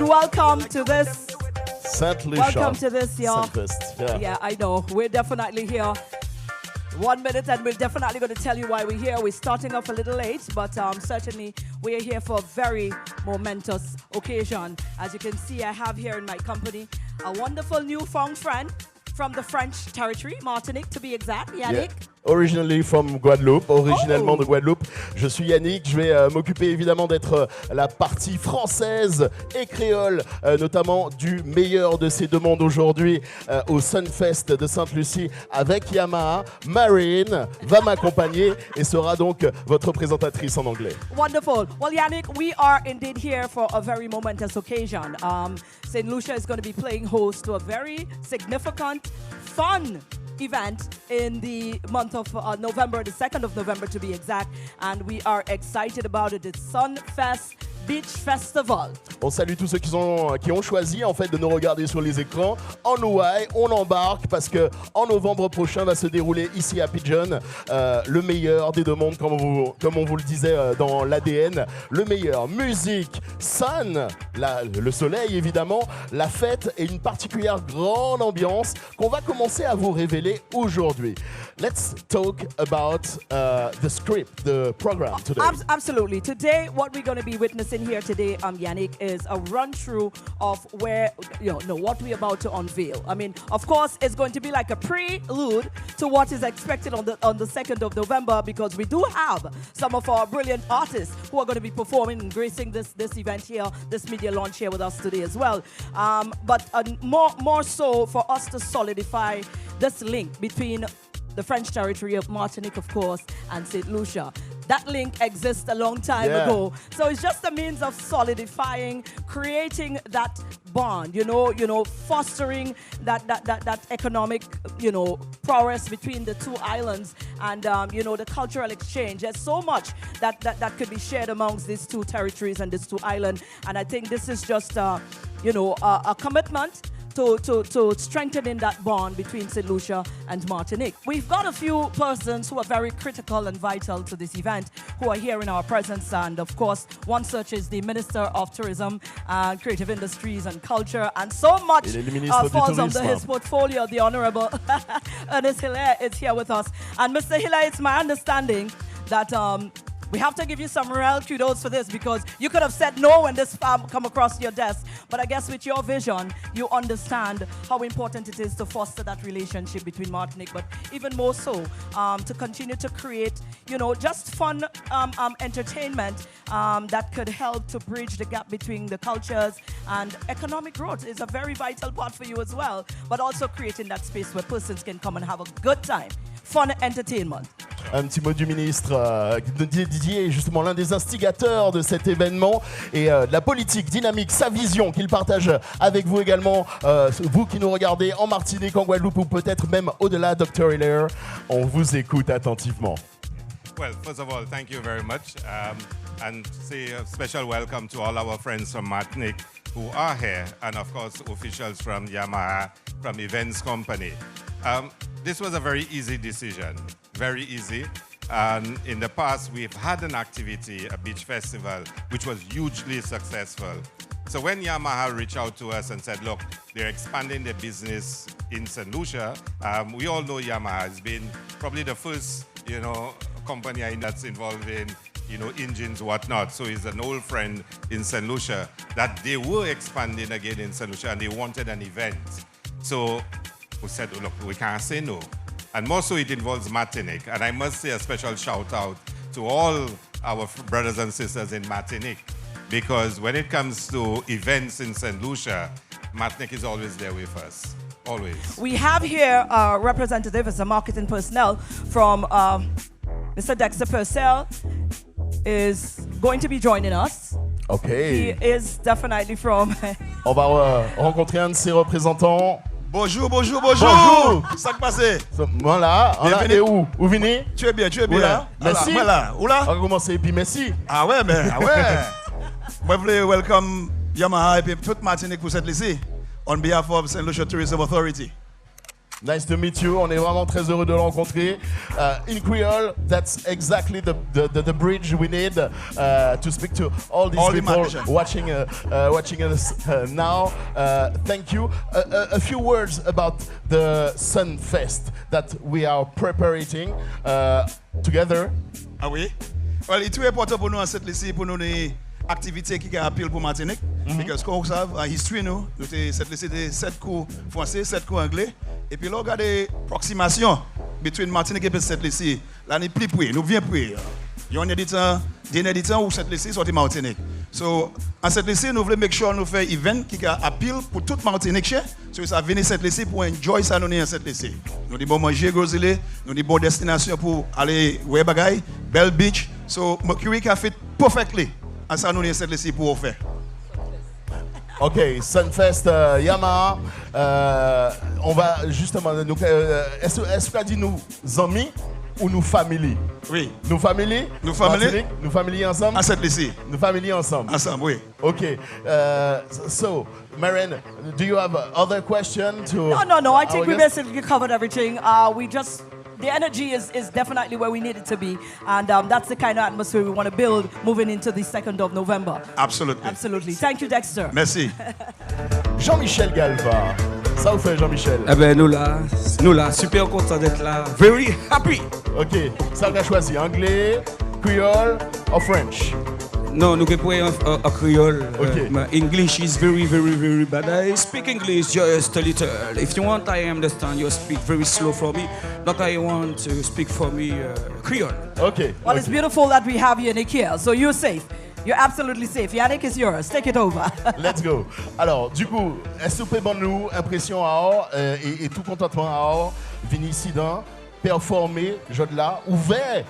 welcome to this. Saint Lucia. Welcome to this, y'all. Sunfest. Yeah, I know. We're definitely here. 1 minute, and we're definitely going to tell you why we're here. We're starting off a little late, but certainly we're here for a very momentous occasion. As you can see, I have here in my company a wonderful newfound friend from the French territory, Martinique to be exact, Yannick. Yeah. Originally from Guadeloupe, originellement de Guadeloupe. Je suis Yannick, je vais m'occuper évidemment d'être la partie française et créole, notamment du meilleur de ces deux mondes aujourd'hui au Sunfest de Sainte-Lucie avec Yamaha. Marine va m'accompagner et sera donc votre présentatrice en anglais. Wonderful. Well, Yannick, we are indeed here for a very momentous occasion. Saint Lucia is going to be playing host to a very significant, fun event in the month of November, the 2nd of November to be exact, and we are excited about it. It's Sunfest Beach Festival. On salue tous ceux qui ont choisi en fait de nous regarder sur les écrans. En Hawaï, on embarque parce que en novembre prochain va se dérouler ici à Pigeon le meilleur des deux mondes, comme on vous le disait dans l'ADN. Le meilleur, musique, sun, le soleil évidemment, la fête et une particulière grande ambiance qu'on va commencer à vous révéler aujourd'hui. Let's talk about the script, the program today. Absolutely. Today, what we're going to be witnessing here today, Yannick, is a run through of where, what we're about to unveil. I mean, of course, it's going to be like a prelude to what is expected on the 2nd of November, because we do have some of our brilliant artists who are going to be performing and gracing this event here, this media launch here with us today as well. But more so for us to solidify this link between the French territory of Martinique, of course, and Saint Lucia. That link exists a long time ago. So it's just a means of solidifying, creating that bond, fostering that economic, prowess between the two islands and, the cultural exchange. There's so much that could be shared amongst these two territories and these two islands. And I think this is just, a commitment to strengthening that bond between St. Lucia and Martinique. We've got a few persons who are very critical and vital to this event who are here in our presence, and of course, one such is the Minister of Tourism, Creative Industries and Culture, and so much falls under his portfolio. The Honorable Ernest Hilaire is here with us. And Mr. Hilaire, it's my understanding that we have to give you some real kudos for this, because you could have said no when this come across your desk. But I guess with your vision, you understand how important it is to foster that relationship between Martinique, but even more so to continue to create, just fun entertainment that could help to bridge the gap between the cultures, and economic growth is a very vital part for you as well, but also creating that space where persons can come and have a good time. Fun entertainment. Un petit mot du ministre Didier est justement l'un des instigateurs de cet événement et de la politique dynamique, sa vision qu'il partage avec vous également, vous qui nous regardez en Martinique, en Guadeloupe ou peut-être même au-delà, Dr. Hilaire. On vous écoute attentivement. Well, first of all, thank you very much, and say a special welcome to all our friends from Martinique who are here, and of course officials from Yamaha, from Events Company. This was a very easy decision, very easy. And in the past, we've had an activity, a beach festival, which was hugely successful. So when Yamaha reached out to us and said, look, they're expanding their business in St. Lucia, we all know Yamaha has been probably the first, company that's involved in, engines, whatnot. So he's an old friend in St. Lucia that they were expanding again in St. Lucia and they wanted an event. So we said, look, we can't say no. And more so it involves Martinique. And I must say a special shout out to all our brothers and sisters in Martinique, because when it comes to events in St. Lucia, Martinique is always there with us, always. We have here a representative as a marketing personnel from Mr. Dexter Purcell is going to be joining us. Okay. He is definitely from... On va rencontrer un de ses représentants. Bonjour. Ça qui passe? Voilà, et où venez? Tu es bien. Oula. Merci. Oula. On va commencer et puis merci. Ah ouais. Moi, je voulais welcome Yamaha et puis toute Martinique pour cette lycée on behalf of Saint Lucia Tourism Authority. Nice to meet you. On est vraiment très heureux de le rencontrer. In Creole, that's exactly the bridge we need to speak to all these people watching us now. Thank you. A few words about the Sunfest that we are preparing together. Ah oui? Well, it's très important pour nous en cette lycée, pour nous des activités qui appellent pour Martinique. Parce qu'on sait, en history, nous cette lycée de 7 cours français, 7 cours anglais. Et puis là, regardez l'approximation entre Martinique et cette lycée. Là, nous plus près, nous venons près. Il y a un éditeur où cette lycée sorti Martinique. So, en cette lycée, nous voulons make sure nous faisons un event qui appelle pour toute Martinique. So, ça vient cette lycée pour enjoy ça nous en cette lycée. Nous avons bon manger gros île, nous avons bonne destination pour aller ouais bagaille, Belle Beach. So, Mercury a fait perfectly. En ça nous en cette lycée pour faire. Ok, Sunfest, Yamaha. On va justement. Est-ce que tu as dit nous amis ou nous familles? Oui. Nous familles? Nous familles? Nous familles ensemble? À cette lycée. Nous familles ensemble? Ensemble, oui. Ok. So, Maren, do you have other question to? No. I think we basically covered everything. The energy is definitely where we need it to be. And that's the kind of atmosphere we want to build moving into the 2nd of November. Absolutely. Thank you, Dexter. Merci. Jean-Michel Galva. Ça vous fait, Jean-Michel? Eh ben, nous là, super content d'être là. Very happy. Ok. Ça, on a choisi anglais, creole or French? No, nous pouvons en créole. Okay. My English is very, very, very bad. I speak English just a little. If you want, I understand. You speak very slow for me. Like I want to speak for me Creole. Okay. Well, it's beautiful that we have Yannick here, so you're safe. You're absolutely safe. Yannick is yours. Take it over. Let's go. Alors, du coup, est-ce que vous pouvez nous impression à or et tout contentement à or, venir ici dans, performer, jeu de là, ouvert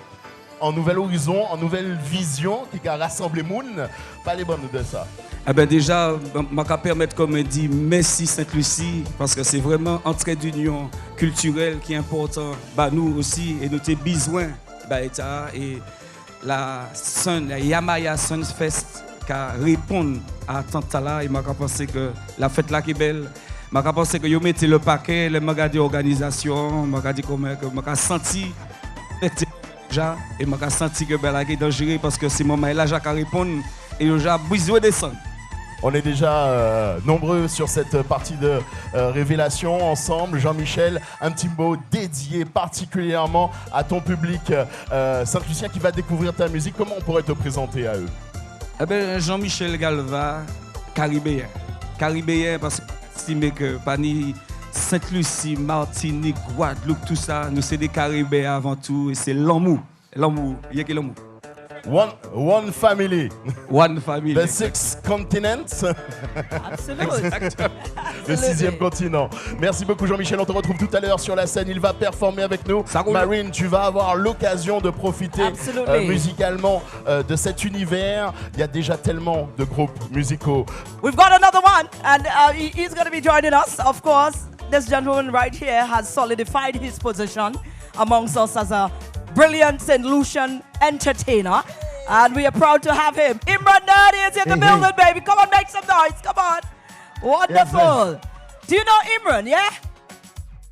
en nouvel horizon, en nouvelle vision qui a rassemblé Moun. Parlez-moi de ça. Eh ben déjà, je vais permettre, comme dit, merci Sainte-Lucie, parce que c'est vraiment un trait d'union culturelle qui est important. Bah, nous aussi, et nous avons besoin et la Yamaha Sunfest qui répond à tant là, et je pense que la fête là qui est belle. Je pense que vous mettez le paquet, le magasin d'organisation, je senti déjà et je senti que c'est dangereux parce que c'est moment là j'ai répondre et j'ai besoin de descendre. On est déjà nombreux sur cette partie de révélation ensemble. Jean-Michel, un petit mot dédié particulièrement à ton public Saint-Lucien qui va découvrir ta musique. Comment on pourrait te présenter à eux? Eh ben, Jean-Michel Galva, caribéen parce que j'estime que parmi Sainte-Lucie, Martinique, Guadeloupe, tout ça, nous c'est des Caribéens avant tout et c'est l'amour. Il y a que l'amour. One family. One family. The 6 continents. Absolutely. Le 6e continent. Merci beaucoup Jean-Michel, on te retrouve tout à l'heure sur la scène. Il va performer avec nous. Marine, tu vas avoir l'occasion de profiter musicalement de cet univers. Il y a déjà tellement de groupes musicaux. We've got another one and he's going to be joining us. Of course, this gentleman right here has solidified his position amongst us as a brilliant Saint Lucian entertainer. And we are proud to have him. Imran Nadi is in the building, baby. Come on, make some noise. Come on. Wonderful. Yes, do you know Imran, yeah?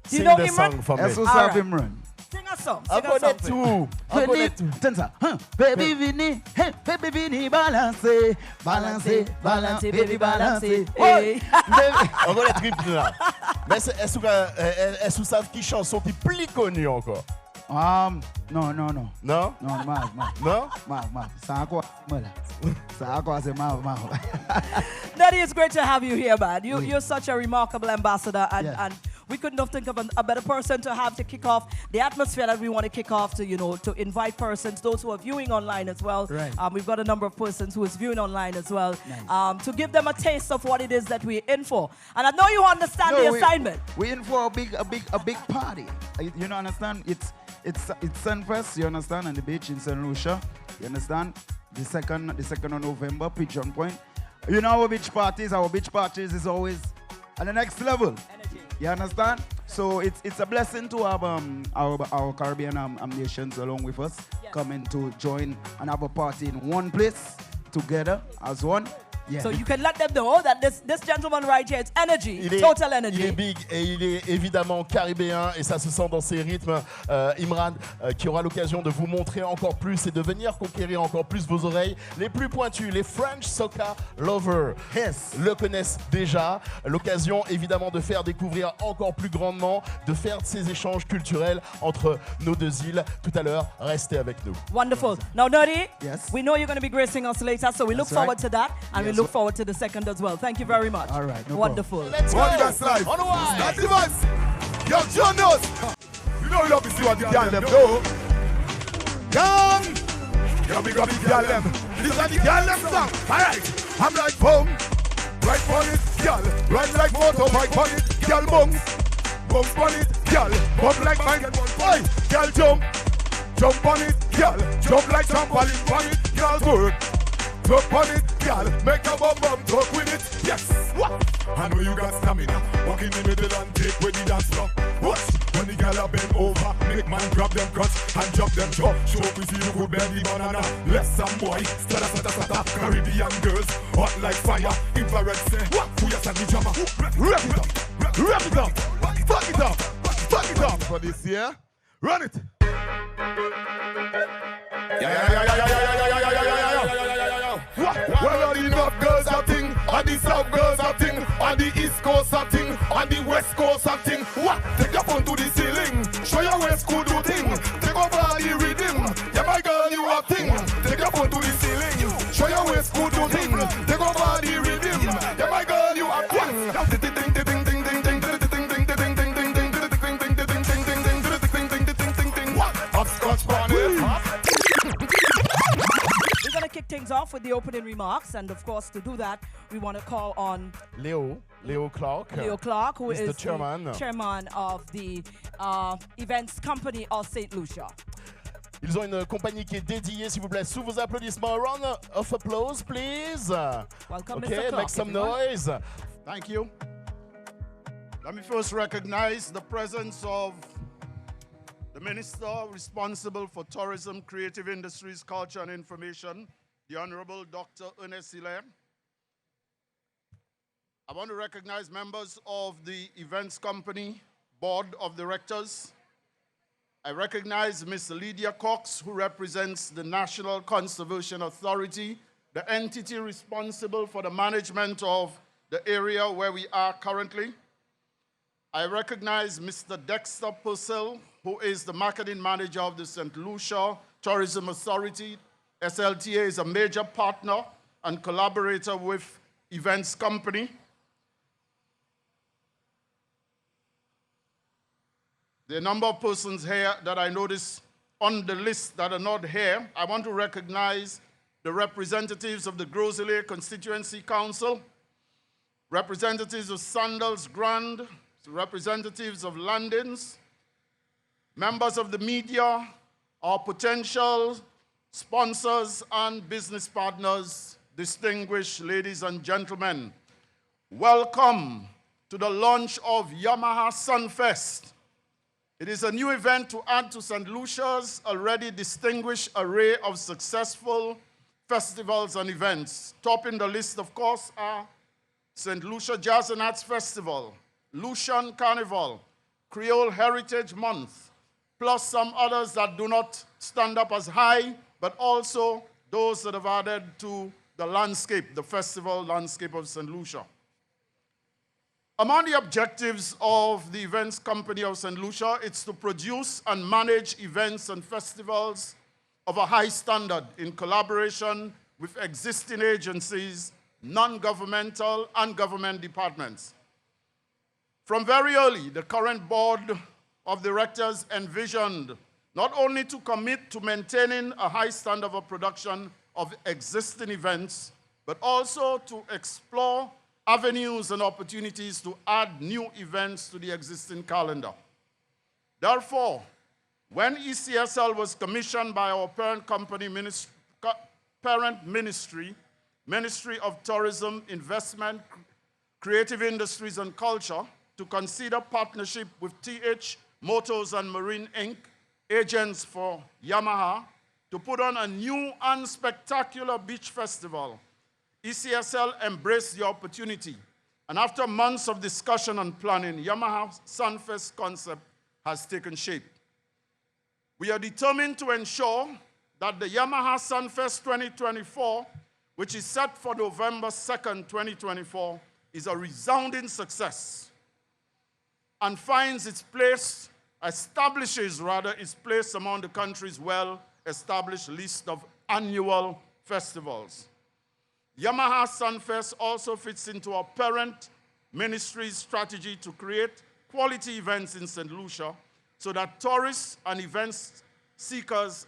Do you know Imran? Song for me. Yes, right. Imran. Sing a song. I connais tout. Baby Vini, hey, baby Vini, balance, baby balance. Hey. On connaît le trip là. Mais est-ce que vous savez qui chanson qui est plus connue encore? Non. Non? Non? Nadi, it's great to have you here, man. You're such a remarkable ambassador, and we couldn't have think of a better person to have to kick off the atmosphere that we want to kick off to invite persons, those who are viewing online as well. Right. We've got a number of persons who is viewing online as well, to give them a taste of what it is that we're in for. And I know you understand the assignment. We're in for a big party. You know, understand? It's Sunfest, you understand, on the beach in Saint Lucia. You understand? The second of November, Pigeon Point. You know our beach parties is always at the next level. Energy. You understand? So it's a blessing to have our Caribbean nations along with us coming to join and have a party in one place together as one. Yeah. So you can let them know that this gentleman right here, it's energy, total energy. Il est big et il est évidemment caribéen et ça se sent dans ses rythmes. Imran qui aura l'occasion de vous montrer encore plus et de venir conquérir encore plus vos oreilles. Les plus pointus, les French Soca Lovers le connaissent déjà. L'occasion évidemment de faire découvrir encore plus grandement, de faire ces échanges culturels entre nos deux îles. Tout à l'heure, restez avec nous. Wonderful. Now, Nutty, Yes. we know you're going to be gracing us later, so we look forward to that, and we look forward to the second as well. Thank you very much. All right, no Wonderful. Let's go! That's life. On the wide. That's the ones. Yo, Jonas. You know you love to see what the girl them do. Come. Yo, big up the girl them. This is the girl them song. Alright. I'm like boom. Right on it, girl. Ride like motorbike on it. Girl bounce. Bounce on it, girl. Bump like mine. Boy, girl jump. Jump on it, girl. Jump like trampoline on it. Girl work. Jump on it, girl. Make a bum bum talk with it. Yes. What? I know you got stamina. Walk in the middle and take with the dance floor. What? When the girl a bend over, make man grab them cuts and drop them jaw. Show up with you could bend the banana. Left some boy, stada stada stada. Caribbean girls, hot like fire. Infrared say, what? Who ya stand the drama? Wrap it up, wrap it up, fuck it up, fuck it up. For this year, run it. Well, all the North girls are thing, and the South girls are thing, and the East Coast are thing, and the West Coast are thing. What? Take your phone to the ceiling, show your West could do thing. Take over the rhythm, yeah my girl you are thing. Take your phone to the ceiling, show your West could do thing. Take over the rhythm, yeah my girl you are thing. We're going to kick things off with the opening remarks, and of course, to do that, we want to call on Leo Clark. Leo Clark, who He's is the chairman. chairman of the events company of Saint Lucia. Ils ont une compagnie qui est dédiée, s'il vous plaît, sous vos applaudissements. A round of applause, please. Welcome, Okay, Mr. Clark. make some everyone. noise. Thank you. Let me first recognize the presence of the Minister responsible for Tourism, Creative Industries, Culture and Information, the Honorable Dr. Ernest Hilaire. I want to recognize members of the Events Company Board of Directors. I recognize Ms. Lydia Cox, who represents the National Conservation Authority, the entity responsible for the management of the area where we are currently. I recognize Mr. Dexter Purcell, who is the marketing manager of the St. Lucia Tourism Authority. SLTA is a major partner and collaborator with Events Company. There are a number of persons here that I notice on the list that are not here. I want to recognize the representatives of the Groseley Constituency Council, representatives of Sandals Grand, representatives of Landins, members of the media, our potential sponsors and business partners, distinguished ladies and gentlemen. Welcome to the launch of Yamaha Sunfest. It is a new event to add to St. Lucia's already distinguished array of successful festivals and events. Topping the list, of course, are St. Lucia Jazz and Arts Festival, Lucian Carnival, Creole Heritage Month, plus some others that do not stand up as high, but also those that have added to the landscape, the festival landscape of St. Lucia. Among the objectives of the Events Company of St. Lucia, it's to produce and manage events and festivals of a high standard in collaboration with existing agencies, non-governmental and government departments. From very early, the current board of directors envisioned not only to commit to maintaining a high standard of production of existing events, but also to explore avenues and opportunities to add new events to the existing calendar. Therefore, when ECSL was commissioned by our parent company, Ministry of Tourism, Investment, Creative Industries and Culture, to consider partnership with TH Motors and Marine Inc., agents for Yamaha, to put on a new and spectacular beach festival, ECSL embraced the opportunity, and after months of discussion and planning, Yamaha Sunfest concept has taken shape. We are determined to ensure that the Yamaha Sunfest 2024, which is set for November 2nd, 2024, is a resounding success and establishes its place among the country's well-established list of annual festivals. Yamaha Sunfest also fits into our parent ministry's strategy to create quality events in St. Lucia so that tourists and events seekers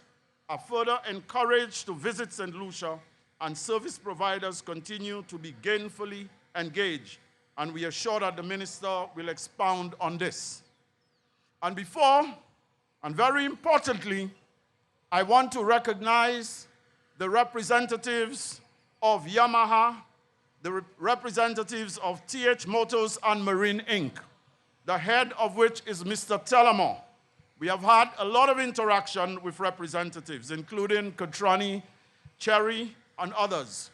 are further encouraged to visit St. Lucia and service providers continue to be gainfully engaged. And we are sure that the minister will expound on this. And very importantly, I want to recognize the representatives of Yamaha, the representatives of TH Motors and Marine Inc., the head of which is Mr. Telemore. We have had a lot of interaction with representatives, including Katrani, Cherry, and others.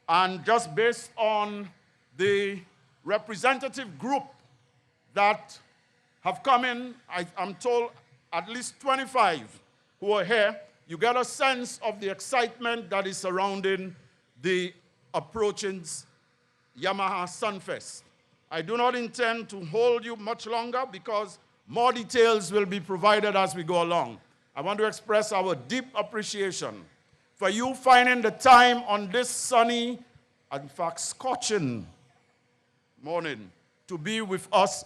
And just based on the representative group that have come in, I'm told at least 25 who are here, you get a sense of the excitement that is surrounding the approaching Yamaha Sunfest. I do not intend to hold you much longer because more details will be provided as we go along. I want to express our deep appreciation for you finding the time on this sunny, in fact scorching morning to be with us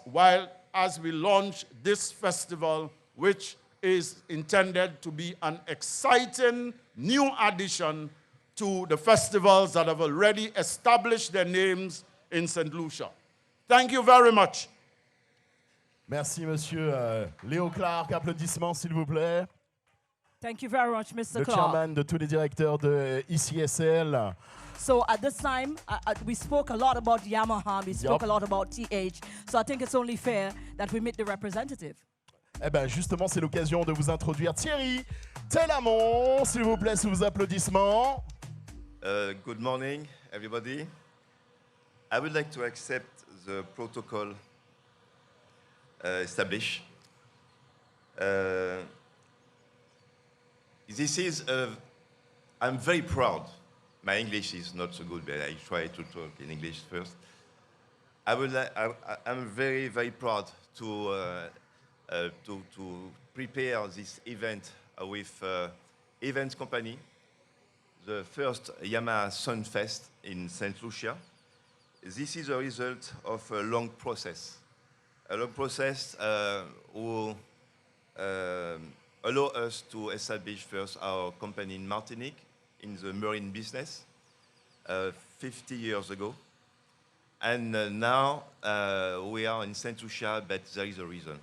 as we launch this festival, which is intended to be an exciting new addition to the festivals that have already established their names in St. Lucia. Thank you very much. Merci, monsieur Léo Clark. Applaudissements, s'il vous plaît. Thank you very much, Mr. Le Clark. chairman de tous les directeurs de ICSL. So at this time, we spoke a lot about Yamaha, we spoke a lot about TH, so I think it's only fair that we meet the representative. Eh bien, justement, c'est l'occasion de vous introduire Thierry Telamon, s'il vous plaît, sous vos applaudissements. Good morning, everybody. I would like to accept the protocol established. I'm very proud. My English is not so good, but I try to talk in English first. I'm very, very proud to prepare this event with events company, the first Yamaha Sunfest in Saint Lucia. This is a result of a long process. A long process will allow us to establish first our company in Martinique in the marine business 50 years ago. And now we are in Saint Lucia, but there is a reason.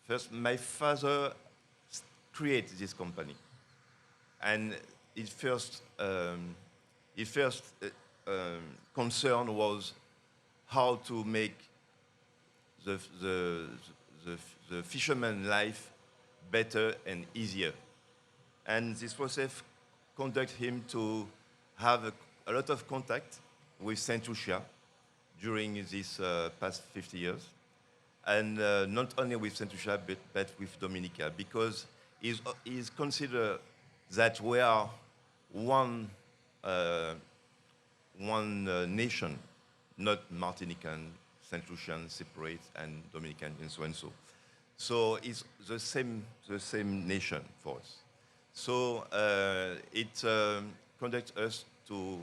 First, my father created this company. And his first concern was how to make the fisherman's life better and easier. And this process conducted him to have a lot of contact with Saint Lucia during these past 50 years. And not only with Saint Lucia, but with Dominica, because he's considered that we are one nation, not Martinican, Saint Lucian separate, and Dominican, and so and so. So it's the same nation for us. So it conducts us to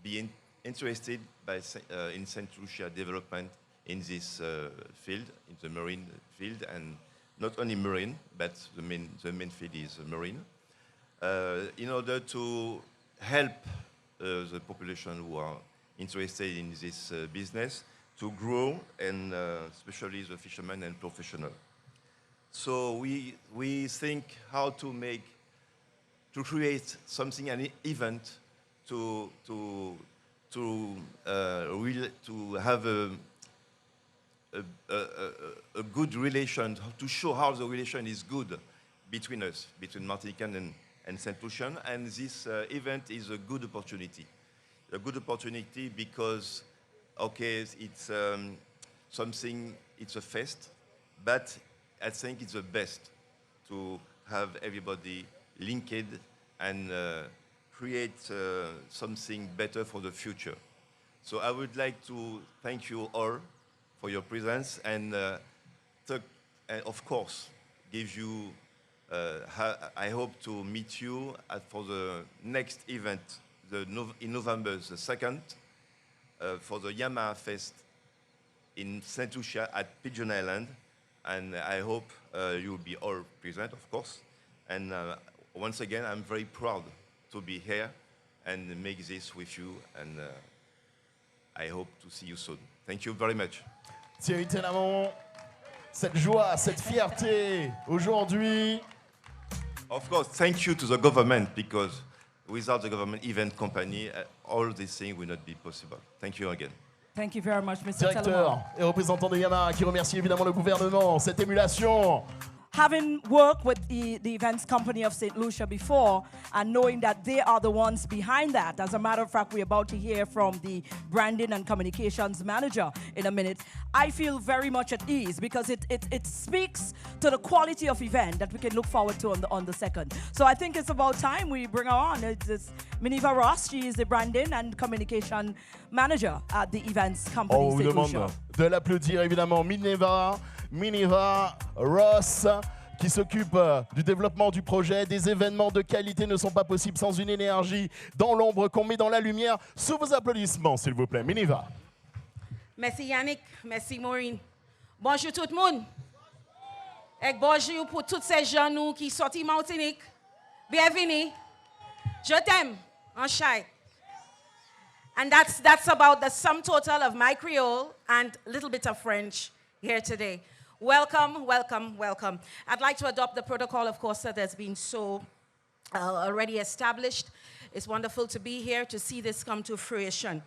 be interested in Saint Lucia development in this field, in the marine field, and not only marine, but the main field is marine, in order to help the population who are interested in this business to grow, and especially the fishermen and professional. So we think how to create something, an event to have a good relation, to show how the relation is good between us, between Martinican and Saint Lucian, and this event is a good opportunity. a good opportunity because, okay, it's something, it's a fest, but I think it's the best to have everybody linked and create something better for the future. So I would like to thank you all for your presence and of course, give you, I hope to meet you for the next event in November the 2nd for the Yamaha Fest in Saint Lucia at Pigeon Island. And I hope you will be all present, of course. And once again, I'm very proud to be here and make this with you. And I hope to see you soon. Thank you very much. Thierry Telamon, cette joie, cette fierté aujourd'hui. Of course, thank you to the government because without the government event company, all these things will not be possible. Thank you again. Thank you very much, Mr. Directeur Telamon. et représentant de Yamaha qui remercie évidemment le gouvernement, cette émulation. Having worked with the events company of St. Lucia before and knowing that they are the ones behind that, as a matter of fact, we're about to hear from the branding and communications manager in a minute, I feel very much at ease because it speaks to the quality of event that we can look forward to on the 2nd. So I think it's about time we bring her on. It's Minerva Ross. She is the branding and communication manager at the events company On vous St. demande Lucia. de l'applaudir évidemment Minerva Ross qui s'occupe du développement du projet. Des événements de qualité ne sont pas possibles sans une énergie dans l'ombre qu'on met dans la lumière. Sous vos applaudissements, s'il vous plaît. Minerva. Merci Yannick, merci Maureen. Bonjour tout le monde. Et bonjour pour tous ces jeunes qui sont en Martinique. Bienvenue. Je t'aime, en chai. And that's about the sum total of my Creole and a little bit of French here today. Welcome, welcome, welcome. I'd like to adopt the protocol, of course, that has been so already established. It's wonderful to be here to see this come to fruition.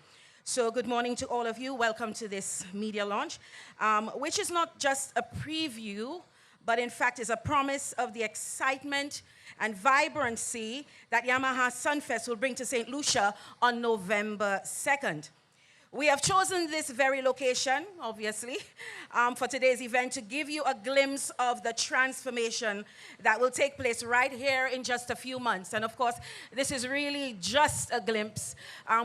So good morning to all of you. Welcome to this media launch, which is not just a preview, but in fact is a promise of the excitement and vibrancy that Yamaha Sunfest will bring to St. Lucia on November 2nd. We have chosen this very location, obviously, for today's event to give you a glimpse of the transformation that will take place right here in just a few months. And of course, this is really just a glimpse.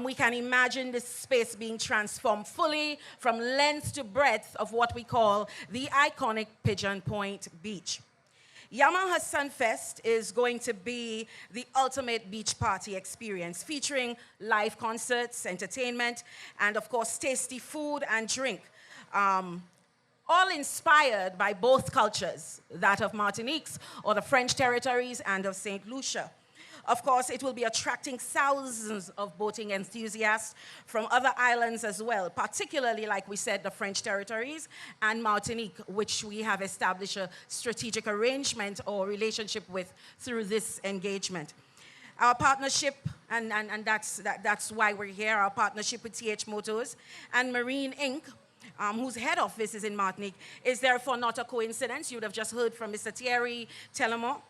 We can imagine this space being transformed fully from length to breadth of what we call the iconic Pigeon Point Beach. Yamaha Sunfest is going to be the ultimate beach party experience, featuring live concerts, entertainment, and of course, tasty food and drink. All inspired by both cultures, that of Martinique's or the French territories and of St. Lucia. Of course, it will be attracting thousands of boating enthusiasts from other islands as well, particularly, like we said, the French territories and Martinique, which we have established a strategic arrangement or relationship with through this engagement. Our partnership, and that's why we're here, our partnership with TH Motors and Marine Inc., whose head office is in Martinique, is therefore not a coincidence. You would have just heard from Mr. Thierry Telamon.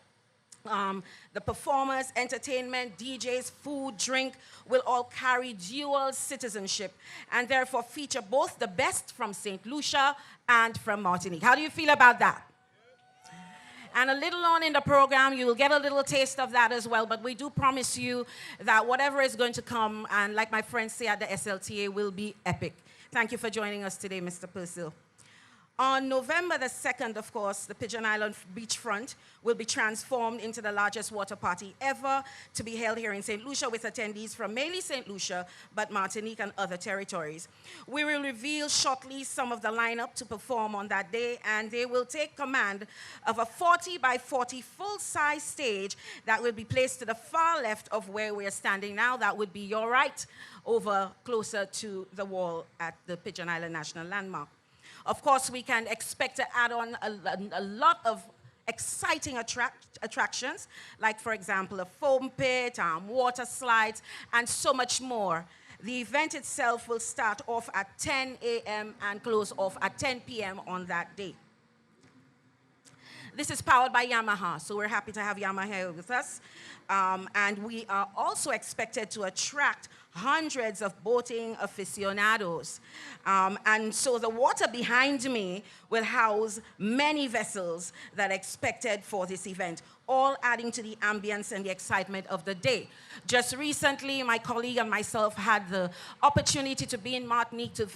The performers, entertainment, DJs, food, drink will all carry dual citizenship and therefore feature both the best from St. Lucia and from Martinique. How do you feel about that? And a little on in the program, you will get a little taste of that as well, but we do promise you that whatever is going to come, and like my friends say at the SLTA, will be epic. Thank you for joining us today, Mr. Purcell. On November the 2nd, of course, the Pigeon Island beachfront will be transformed into the largest water party ever to be held here in St. Lucia with attendees from mainly St. Lucia, but Martinique and other territories. We will reveal shortly some of the lineup to perform on that day, and they will take command of a 40 by 40 full-size stage that will be placed to the far left of where we're standing now. That would be your right, over closer to the wall at the Pigeon Island National Landmark. Of course, we can expect to add on a lot of exciting attractions, like, for example, a foam pit, water slides, and so much more. The event itself will start off at 10 a.m. and close off at 10 p.m. on that day. This is powered by Yamaha, so we're happy to have Yamaha here with us. And we are also expected to attract hundreds of boating aficionados. And so the water behind me will house many vessels that are expected for this event, all adding to the ambience and the excitement of the day. Just recently, my colleague and myself had the opportunity to be in Martinique to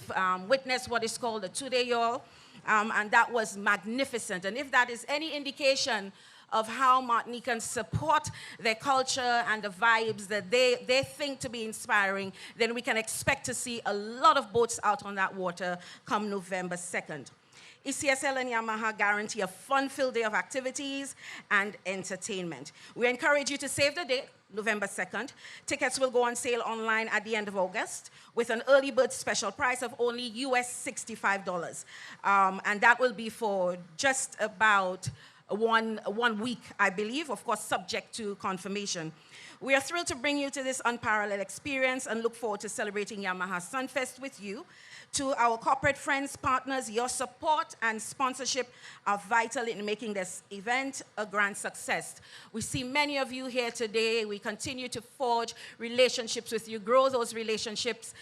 witness what is called the two-day yawl, and that was magnificent. And if that is any indication of how Martinicans support their culture and the vibes that they think to be inspiring, then we can expect to see a lot of boats out on that water come November 2nd. ECSL and Yamaha guarantee a fun-filled day of activities and entertainment. We encourage you to save the date, November 2nd. Tickets will go on sale online at the end of August with an early bird special price of only US $65. And that will be for just about one week, I believe, of course, subject to confirmation. We are thrilled to bring you to this unparalleled experience and look forward to celebrating Yamaha Sunfest with you. To our corporate friends, partners, your support and sponsorship are vital in making this event a grand success. We see many of you here today. We continue to forge relationships with you, grow those relationships,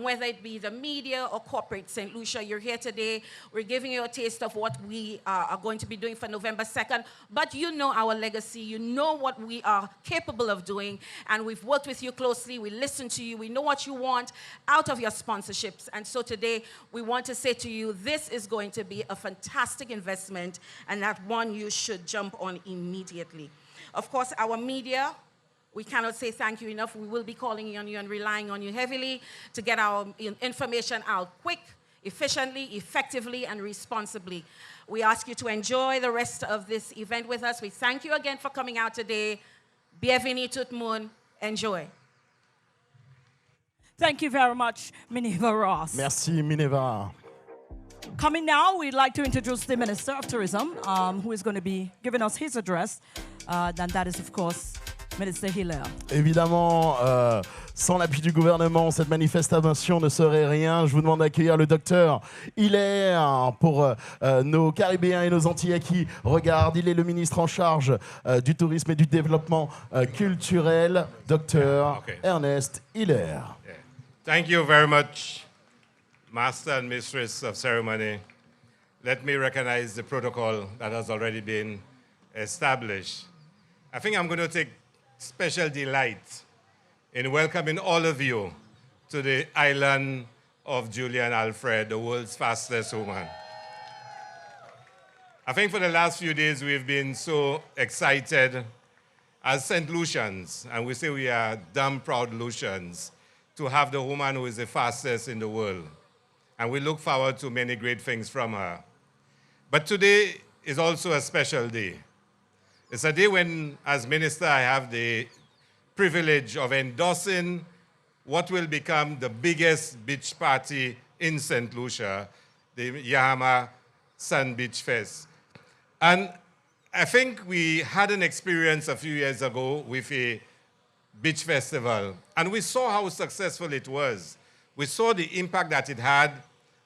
whether it be the media or corporate St. Lucia. You're here today. We're giving you a taste of what we are going to be doing for November 2nd. But you know our legacy. You know what we are capable of doing. And we've worked with you closely. We listen to you. We know what you want out of your sponsorships. And so today, we want to say to you, this is going to be a fantastic investment and that one you should jump on immediately. Of course, our media, we cannot say thank you enough. We will be calling on you and relying on you heavily to get our information out quick, efficiently, effectively, and responsibly. We ask you to enjoy the rest of this event with us. We thank you again for coming out today. Bienvenue tout le monde. Enjoy. Thank you very much, Minerva Ross. Merci, Minerva. Coming now, we'd like to introduce the Minister of Tourism, who is going to be giving us his address. And that is, of course, Minister Hilaire. Évidemment, sans l'appui du gouvernement, cette manifestation ne serait rien. Je vous demande d'accueillir le docteur Hilaire pour nos Caribéens et nos Antillais qui regardent. Il est le ministre en charge du tourisme et du développement culturel, docteur Ernest Hilaire. Thank you very much, Master and Mistress of Ceremony. Let me recognize the protocol that has already been established. I think I'm going to take special delight in welcoming all of you to the island of Julian Alfred, the world's fastest woman. I think for the last few days we've been so excited as St. Lucians, and we say we are damn proud Lucians, to have the woman who is the fastest in the world. And we look forward to many great things from her. But today is also a special day. It's a day when, as minister, I have the privilege of endorsing what will become the biggest beach party in St. Lucia, the Yamaha Saint Beach Fest. And I think we had an experience a few years ago with a beach festival, and we saw how successful it was. We saw the impact that it had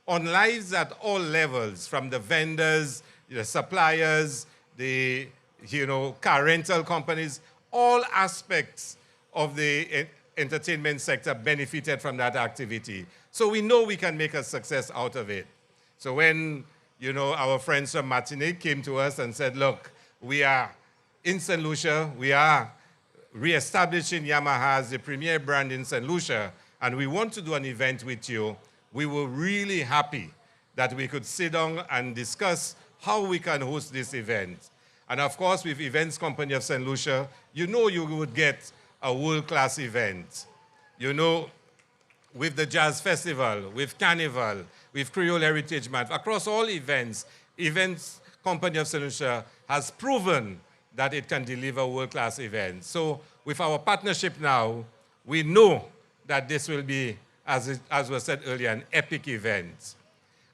on lives at all levels, from the vendors, the suppliers, the car rental companies. All aspects of the entertainment sector benefited from that activity. So we know we can make a success out of it. So when our friends from Martinique came to us and said, look, we are in St. Lucia, we are re-establishing Yamaha as the premier brand in St. Lucia, and we want to do an event with you, we were really happy that we could sit down and discuss how we can host this event. And of course, with Events Company of St. Lucia, you would get a world-class event. With the Jazz Festival, with Carnival, with Creole Heritage Month, across all events, Events Company of St. Lucia has proven that it can deliver world-class events. So with our partnership now, we know that this will be, as was said earlier, an epic event.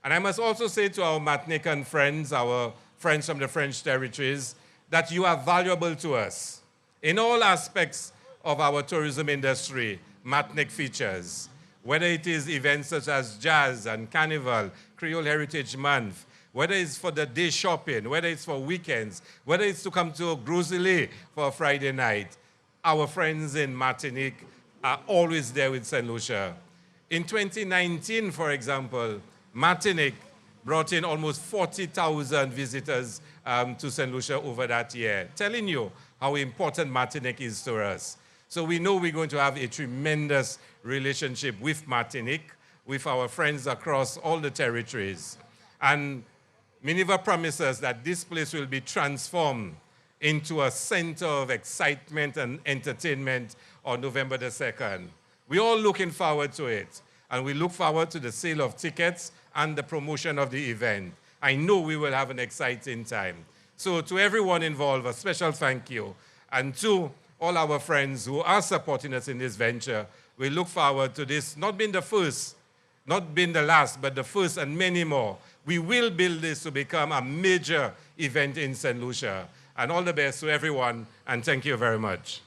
And I must also say to our Martinican friends, our friends from the French territories, that you are valuable to us. In all aspects of our tourism industry, Martinique features. Whether it is events such as Jazz and Carnival, Creole Heritage Month, whether it's for the day shopping, whether it's for weekends, whether it's to come to Groseley for a Friday night, our friends in Martinique are always there with Saint Lucia. In 2019, for example, Martinique brought in almost 40,000 visitors to Saint Lucia over that year, telling you how important Martinique is to us. So we know we're going to have a tremendous relationship with Martinique, with our friends across all the territories. And Minerva promises that this place will be transformed into a center of excitement and entertainment on November the 2nd. We're all looking forward to it. And we look forward to the sale of tickets and the promotion of the event. I know we will have an exciting time. So to everyone involved, a special thank you. And to all our friends who are supporting us in this venture, we look forward to this not being the first, not being the last, but the first and many more. We will build this to become a major event in St. Lucia. And all the best to everyone, and thank you very much.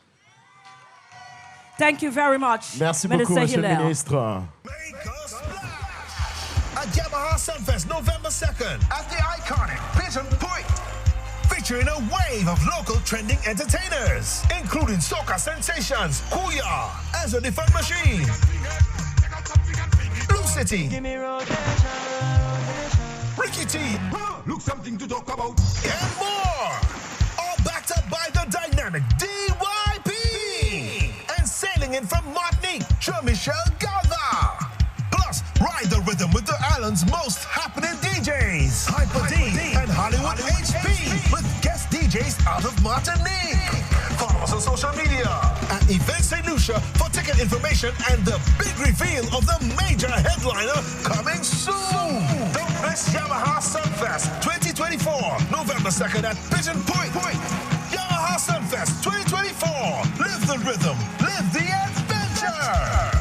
Thank you very much. Merci beaucoup, Monsieur le Ministre. At Yamaha Sunfest, November 2nd, at the iconic Pigeon Point, featuring a wave of local trending entertainers, including soca sensations, Kuya, as a different machine, Blue City, Ricky T, Look something to talk about. and more, all backed up by the dynamic DYP, and sailing in from Martinique, Jean-Michel Galva. Plus, ride the rhythm with the island's most happening DJs, Hyper D and Hollywood HP, with guest DJs out of Martinique. Follow us on social media at Event Saint Lucia for ticket information and the big reveal of the major headliner coming soon. Don't miss Yamaha Sunfest 2024, November 2nd at Pigeon Point. Yamaha Sunfest 2024. Live the rhythm, live the adventure.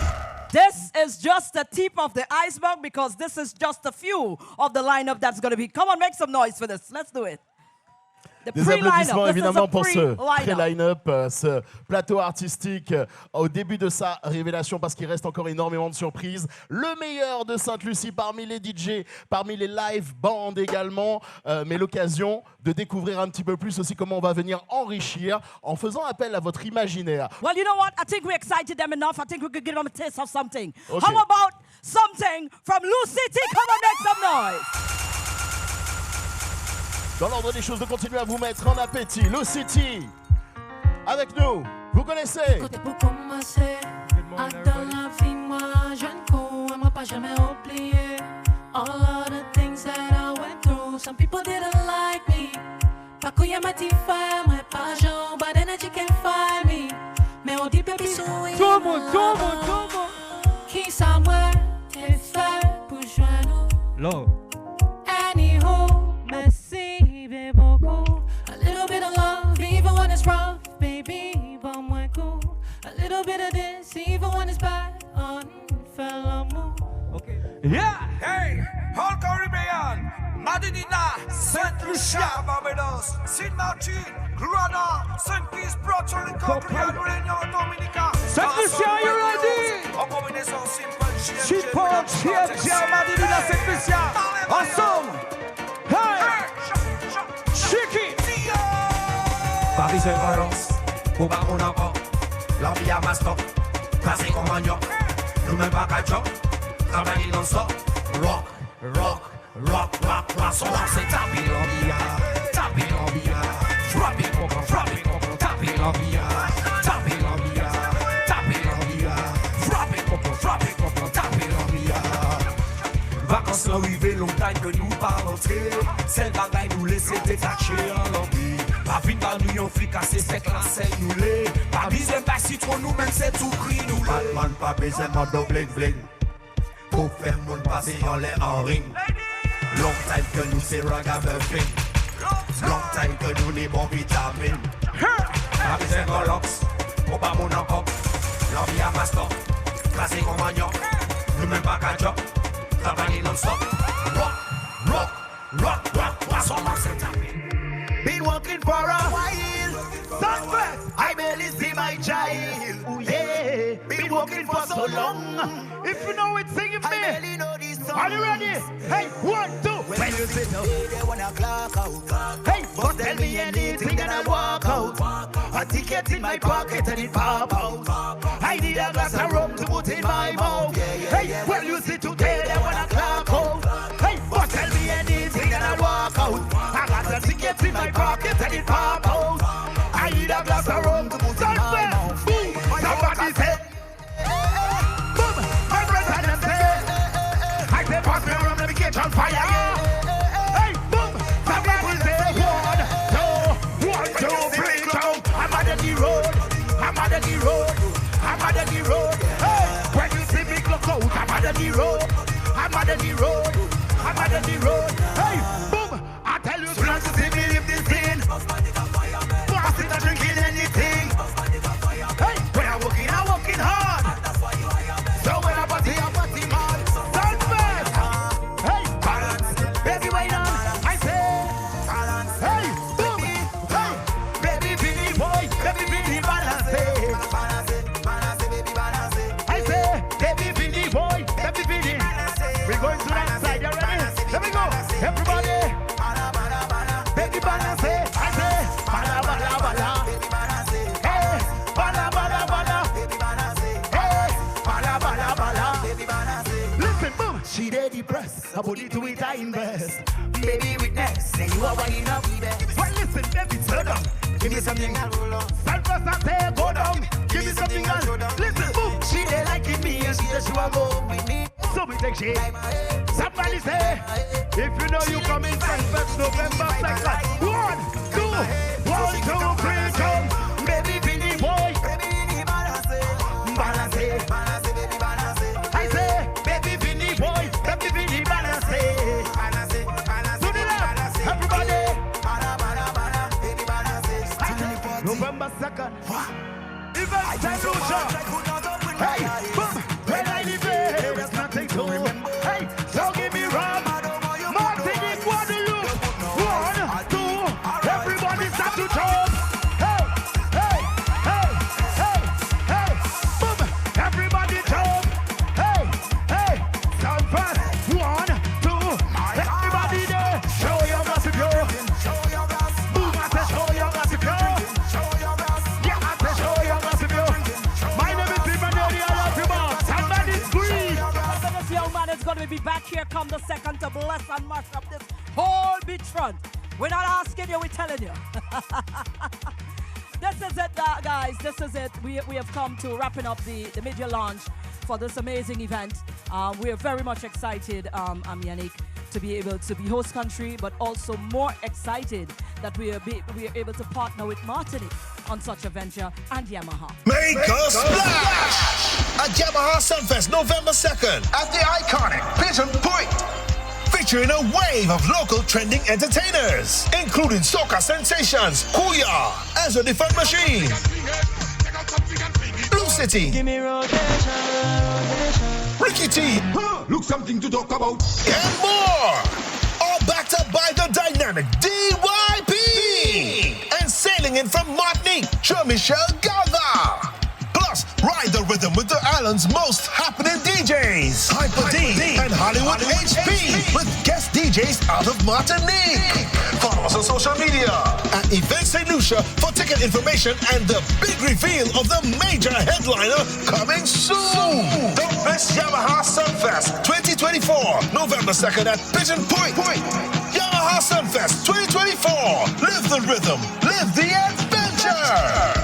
This is just the tip of the iceberg because this is just a few of the lineup that's going to be. Come on, make some noise for this. Let's do it. Des applaudissements évidemment pour ce pré-line-up, ce plateau artistique au début de sa révélation parce qu'il reste encore énormément de surprises. Le meilleur de Sainte-Lucie parmi les DJ, parmi les live bands également, mais l'occasion de découvrir un petit peu plus aussi comment on va venir enrichir en faisant appel à votre imaginaire. Well, you know what? I think we excited them enough. I think we could give them a taste of something. Okay. How about something from Blue City? Come on, make some noise. Dans l'ordre des choses, de continuer à vous mettre en appétit. Blue City, avec nous, vous connaissez. Côté pour commencer, dans la vie, moi, jeune con, elle m'a pas jamais oublié. All of the things that I went through, some people didn't like me. Pas qu'on y a m'a dit faire, moi, pas genre, but energy can't find me. Mais on dit, baby, souris. Tout le monde. Qui ça, moi, t'es fait pour joindre nous. Anywho, merci. A little bit of love, even when it's rough, baby, but moins cool. A little bit of this, even when it's bad, fellow move. Okay. Yeah, hey, all Caribbean, Madinina, Saint Lucia, Barbados, St. Martin, Grenada, St. Kitts, Puerto Rico, Réunion Dominica. Saint Lucia, are you ready? En combinaison simple, Madinina, Saint Lucia, ensemble. Hey! Chicky! Paris et Valence, pour pas mon encore. L'envie à Mastok, casé comme un yoke. Nous-mêmes pas qu'à job, travailler non-stop. Rock, rock, rock, rock, rock. Son nom c'est taper l'envie, taper l'envie. Frapper, comprends, taper l'envie, taper l'envie, taper l'envie. Frapper, comprends, taper l'envie. Vacances l'arrivée, longtemps que nous pas rentrer. C'est le bagaille nous laisser détacher en l'envie. Pas vite par nous yon flic assez sec la scène nous l'est. Pas besoin pas citron nous même c'est tout cri nous l'est. Batman pas besoin de bling bling. Pour faire mon passer en l'air en ring. Long time que nous c'est ragamuffin. Long time que nous les bons vitamines. Pas besoin de Rolex, pour pas mon encore. L'envie à Mastor, classé comme manioc. Nous même pas qu'à job. Travailler non-stop. Rock, rock, rock, rock, rock. Son nom c'est tapé. Been working for a while. Sunfest, I barely see my child. Ooh, yeah. Been working for so long. If you know it, sing it, man. I barely know this Are you ready? Hey, 1, 2. When you sit down, they wanna clock out. Hey, but tell me anything and I walk out. A ticket in my pocket and it pop out. I need a glass of rum to put in my mouth. Hey, well you see today they wanna clock out. Hey, but tell me anything and I walk out. I got a ticket in my pocket and it pop out. I need a glass of rum to put in my mouth. Boom, somebody say. Boom, my friends and them say. I say pass me rum, let me catch on fire. Hey, boom, somebody say 1, 2, 1, 2, 3, go. I'm out of the road. I'm out of the road. I'm out of the road. Hey, when you see me look out, I'm out of the road. I'm out of the road. I'm out of the road. Hey, boom, I tell you, trying to see me live this thing. Boss it, not drinking anything. Hey, when I'm working hard. So when I party hard. Sunfest. Hey, balance. Baby, wait on. I say, balance. Hey, boom. Hey, baby, Billy boy. Baby, Billy, balance. I say, baby, Billy boy. Baby, Billy. We're going to that side. You ready? Let me go. Everybody. Baby, balance. I say, bala, bala, bala. Hey, bala, bala, bala. Hey, bala, bala, bala. Listen, boom. She did depressed. I put it to it, I invest. Baby, witness. Say you are winding up. Well, listen, baby, slow down. Give me something. Sunfest, I say, go down. Give me something else. Listen, boom. She did like it me and she just want to go with me. So we take shit. Somebody say, if you know you come in Sunfest November 2nd. 1, 2, 1, 2, 3, go. Baby, Billy boy. Balance. I say, baby, Billy boy. Baby, Billy balance. To the left, everybody. November 2nd. Even Saint Lucia. Hey, boom. When I leave here, there's nothing to remember. Hey, so give me rum. Martinique, Guadeloupe. 1, 2, everybody start to jump. Hey, hey, hey, hey, hey, boom. Everybody jump. Hey, hey, Sunfest. 1, 2, everybody there. Show your massive yo. Boom, I say show your massive yo. Yeah, I say show your massive yo. My name is Ministerial. Somebody scream. This young man is going to be back here come the 2nd to bless and mash up this whole beachfront. We're not asking you, we're telling you. This is it, guys. This is it. We have come to wrapping up the media launch for this amazing event. We are very much excited, Yannick, to be able to be host country, but also more excited that we are able to partner with Martinique on such a venture and Yamaha. Make a splash at Yamaha Sunfest November 2nd at the iconic Pigeon Point. Featuring a wave of local trending entertainers, including soca sensations Kuya, Ezra the Fun Machine, Blue City, Ricky T, Look something to talk about. and more. All backed up by the dynamic DYP. And sailing in from Martinique, Jean-Michel Galva. Plus, ride the rhythm with the island's most happening DJs, Hyper D and Hollywood HP, with guest DJs out of Martinique. Follow us on social media at Event Saint Lucia for ticket information and the big reveal of the major headliner coming soon. Don't miss Yamaha Sunfest 2024, November 2nd at Pigeon Point. Yamaha Sunfest 2024. Live the rhythm, live the adventure.